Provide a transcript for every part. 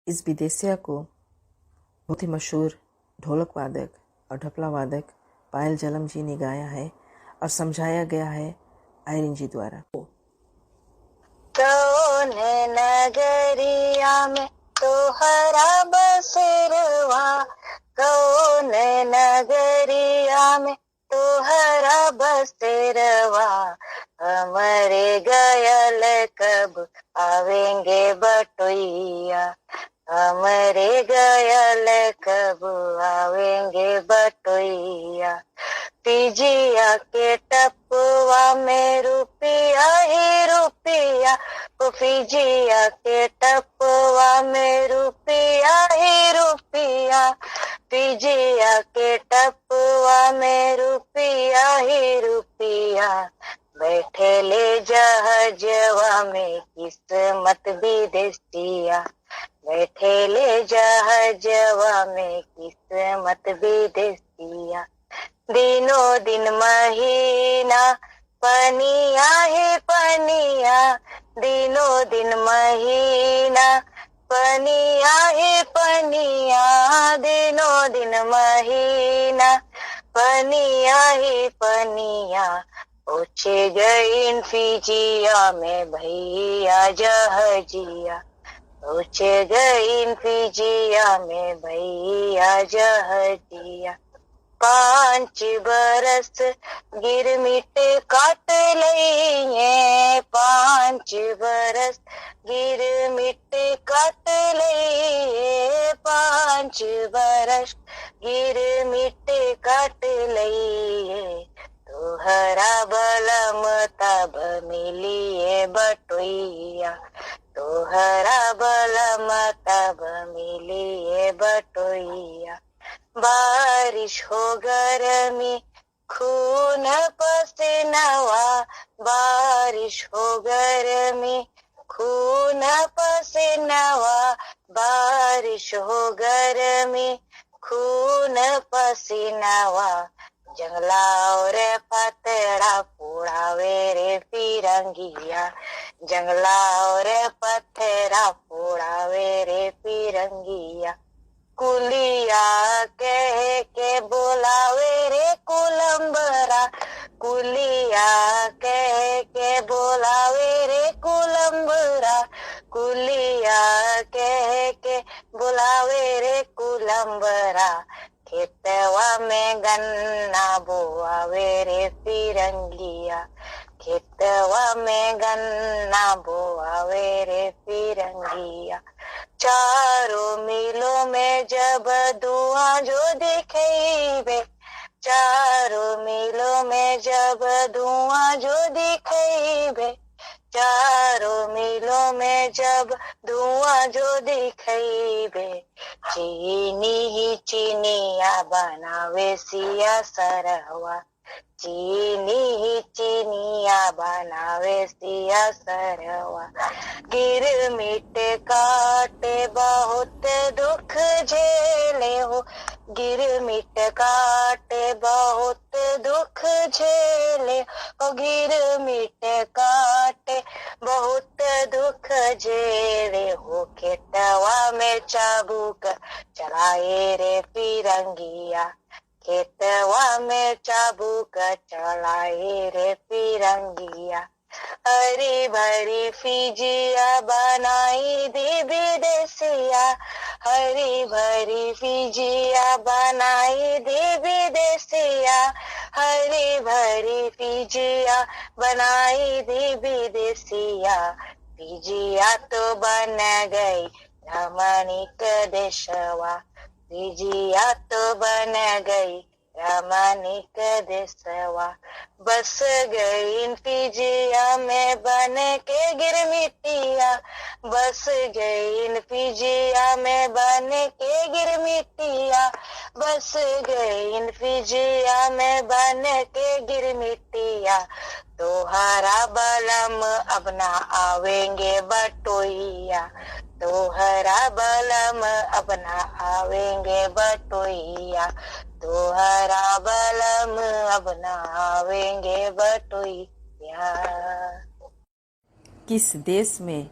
इस विदेशिया को बहुत ही मशहूर ढोलक वादक और ढपला वादक पायल जलम जी ने गाया है और समझाया गया है आयरन जी द्वारा। कौन नगरिया में तोहरा बसेरवा, कौन नगरिया में तोहरा बसेरवा, हमरे गयल कब आवेंगे बटोइया, हमरे गयल कब आवेंगे बटोइया। पिजिया के टपवा में रुपिया ही रुपिया, फिजिया के टपवा में रुपिया ही रुपिया, फिजिया के टपवा में रुपिया ही रुपिया। बैठे ले जहाजवा में किस्मत विदेशिया, बैठे ले जहाजवा में किस्मत विदेशिया। दिनों दिन महीना पनिया ही पनिया, दिनों दिन महीना पनिया ही पनिया, दिनों दिन महीना पनिया ही पनिया। पूछे गईन फिजिया में भैया जहाजिया, पूछे गईन फिजिया में भैया जहाजिया। 5 बरस गिरमिट काट लइए, 5 बरस गिरमिट काट लइए, 5 बरस गिरमिट काट लइए। तोहरा बलम तब मिलिए बटोइया, तोहरा बलम तब मिलिए बटोइया। बारिश हो गरमी खून पसीनावा, बारिश हो गरमी खून पसीनावा, बारिश हो गरमी खून पसीनावा। जंगला और पतड़ा पुड़ावे रे फिरंगिया, जंगला और पतड़ा पुड़ावे रे फिरंगिया। कुलिया कह के बोलावे रे कुलम्बरा, कुलिया कह के बोलावे रे कुलम्बरा, कुलिया कह के बोलावे रे कुलम्बरा। खेतवा में गन्ना बोआवे रे फिरंगिया, खेतवा में गन्ना बोआवे रे फिरंगिया। चारों मीलों में जब धुआं जो दिखेबे, चारों मीलों में जब धुआं जो दिखेबे, चारों मीलों में जब धुआं जो दिखेबे। चीनी ही चीनिया बनावे सिया सरवा, चीनी ही चीनिया बनावे सिया सरवा। गिरमिट काटे बहुत दुख झेले हो, गिरमिट काटे बहुत दुख झेले हो, गिरमिट काटे बहुत दुख झेले हो। खेतवा में चाबुक चलाए रे फिरंगिया, खेतवा में चाबुक चलाए रे फिरंगिया। हरी भरी फिजिया बनाई दी विदेशिया, हरी भरी फिजिया बनाई दी विदेशिया, हरी भरी फिजिया बनाई दी विदेशिया। फिजिया तो बन गई रमणीक देशवा, फिजिया तो बन गई रमणीक देशवा। बस गई फिजिया में बन के गिरमिटिया, बस गई फिजिया में बन के गिरमिटिया, बस गई फिजिया में बन के गिरमिटिया। तोहरा बलम अब ना आवेंगे बटोइया, तोहरा बलम अब ना आवेंगे बटोइया, तोहरा बलम अब ना आवेंगे बटोइया। किस देश में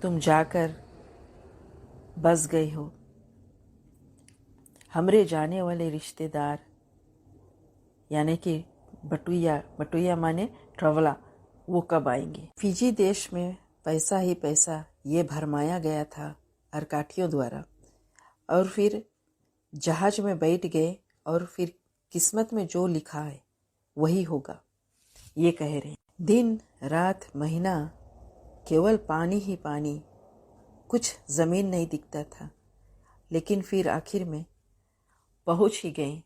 तुम जाकर बस गई हो। हमरे जाने वाले रिश्तेदार यानी कि बटुइया माने ट्रवला, वो कब आएंगे। फिजी देश में पैसा ही पैसा ये भरमाया गया था अर्काटियों द्वारा, और फिर जहाज में बैठ गए और फिर किस्मत में जो लिखा है वही होगा, ये कह रहे हैं। दिन रात महीना केवल पानी ही पानी, कुछ ज़मीन नहीं दिखता था। लेकिन फिर आखिर में पहुंच ही गए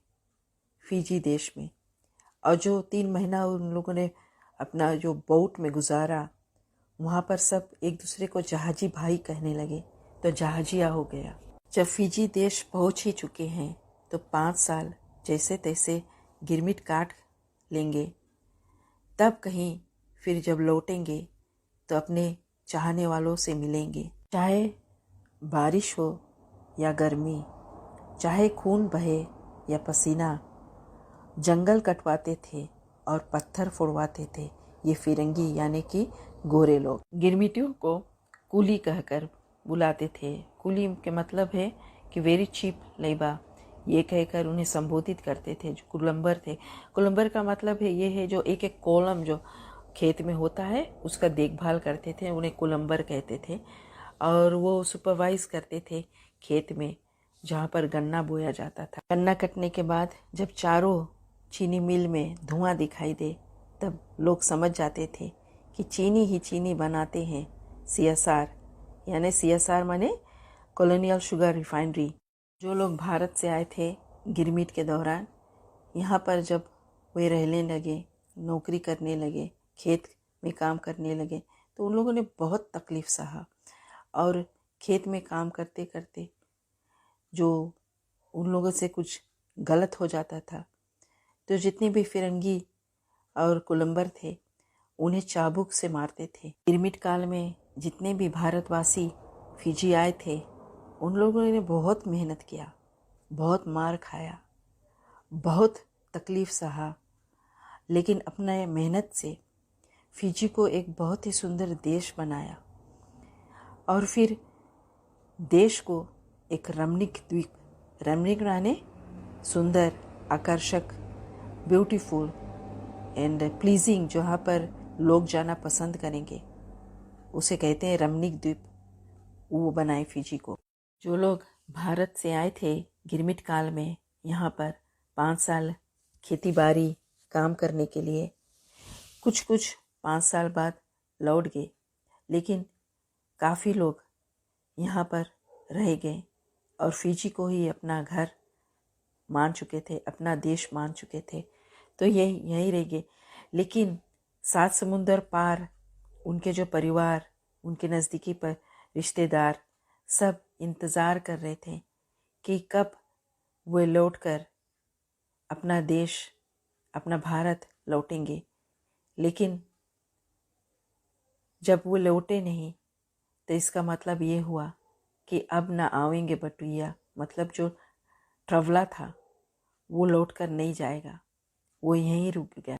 फिजी देश में। और जो 3 महीना उन लोगों ने अपना जो बोट में गुजारा, वहाँ पर सब एक दूसरे को जहाजी भाई कहने लगे, तो जहाजिया हो गया। जब फिजी देश पहुंच ही चुके हैं तो 5 साल जैसे तैसे गिरमिट काट लेंगे। तब कहीं फिर जब लौटेंगे तो अपने चाहने वालों से मिलेंगे। चाहे बारिश हो या गर्मी, चाहे खून बहे या पसीना, जंगल कटवाते थे और पत्थर फोड़वाते थे ये फिरंगी यानी कि गोरे लोग। गिरमिटियों को कुली कहकर बुलाते थे। कुली के मतलब है कि वेरी चीप लेबा, ये कहकर उन्हें संबोधित करते थे। जो कुलंबर थे, कुलंबर का मतलब है ये है जो एक एक कॉलम जो खेत में होता है उसका देखभाल करते थे, उन्हें कुलंबर कहते थे। और वो सुपरवाइज करते थे खेत में जहाँ पर गन्ना बोया जाता था। गन्ना कटने के बाद जब चारों चीनी मिल में धुआं दिखाई दे, तब लोग समझ जाते थे कि चीनी ही चीनी बनाते हैं CSR, यानी CSR माने कॉलोनियल शुगर रिफाइनरी। जो लोग भारत से आए थे गिरमिट के दौरान, यहाँ पर जब वे रहने लगे, नौकरी करने लगे, खेत में काम करने लगे, तो उन लोगों ने बहुत तकलीफ़ सहा। और खेत में काम करते करते जो उन लोगों से कुछ गलत हो जाता था, तो जितने भी फिरंगी और कुलंबर थे उन्हें चाबुक से मारते थे। गिरमिट काल में जितने भी भारतवासी फिजी आए थे, उन लोगों ने बहुत मेहनत किया, बहुत मार खाया, बहुत तकलीफ़ सहा, लेकिन अपने मेहनत से फिजी को एक बहुत ही सुंदर देश बनाया। और फिर देश को एक रमणीक द्वीप, रमणीक माने सुंदर, आकर्षक, ब्यूटीफुल एंड प्लीजिंग, जहाँ पर लोग जाना पसंद करेंगे, उसे कहते हैं रमणीक द्वीप, वो बनाए फिजी को। जो लोग भारत से आए थे गिरमिट काल में यहाँ पर 5 साल खेती बाड़ी काम करने के लिए, कुछ 5 साल बाद लौट गए, लेकिन काफ़ी लोग यहाँ पर रह गए और फिजी को ही अपना घर मान चुके थे, अपना देश मान चुके थे, तो ये यहीं रह गए। लेकिन 7 समुंदर पार उनके जो परिवार, उनके नज़दीकी पर रिश्तेदार सब इंतज़ार कर रहे थे कि कब वे लौटकर अपना देश, अपना भारत लौटेंगे। लेकिन जब वो लौटे नहीं, तो इसका मतलब ये हुआ कि अब ना आवेंगे बटुइया, मतलब जो ट्रवला था वो लौट कर नहीं जाएगा, वो यहीं रुक गया।